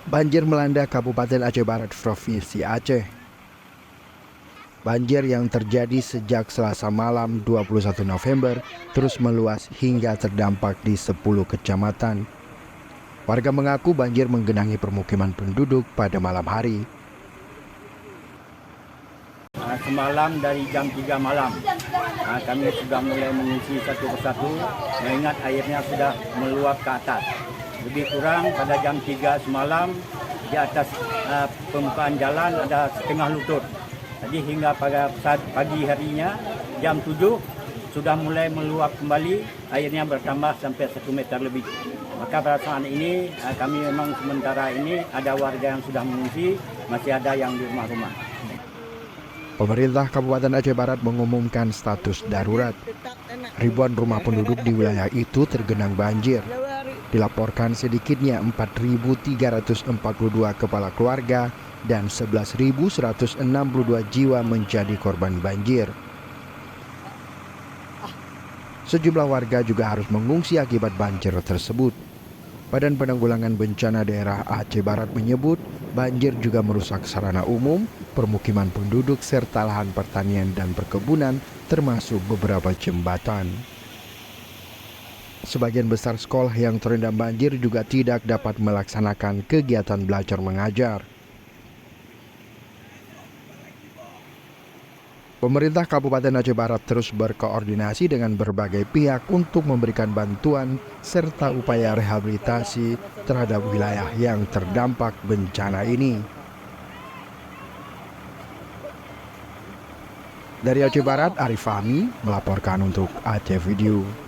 Banjir melanda Kabupaten Aceh Barat, Provinsi Aceh. Banjir yang terjadi sejak Selasa malam 21 November terus meluas hingga terdampak di 10 kecamatan. Warga mengaku banjir menggenangi permukiman penduduk pada malam hari. Semalam dari jam 3 malam kami sudah mulai mengungsi satu persatu, mengingat airnya sudah meluap ke atas. Lebih kurang pada jam 3 semalam di atas permukaan jalan ada setengah lutut. Jadi hingga pada saat pagi harinya jam 7 sudah mulai meluap kembali, airnya bertambah sampai 1 meter lebih. Maka pada saat ini kami memang sementara ini ada warga yang sudah mengungsi, masih ada yang di rumah-rumah. Pemerintah Kabupaten Aceh Barat mengumumkan status darurat. Ribuan rumah penduduk di wilayah itu tergenang banjir. Dilaporkan sedikitnya 4.342 kepala keluarga dan 11.162 jiwa menjadi korban banjir. Sejumlah warga juga harus mengungsi akibat banjir tersebut. Badan Penanggulangan Bencana Daerah Aceh Barat menyebut banjir juga merusak sarana umum, permukiman penduduk serta lahan pertanian dan perkebunan, termasuk beberapa jembatan. Sebagian besar sekolah yang terendam banjir juga tidak dapat melaksanakan kegiatan belajar mengajar. Pemerintah Kabupaten Aceh Barat terus berkoordinasi dengan berbagai pihak untuk memberikan bantuan serta upaya rehabilitasi terhadap wilayah yang terdampak bencana ini. Dari Aceh Barat, Arif Fahmi melaporkan untuk Aceh Video.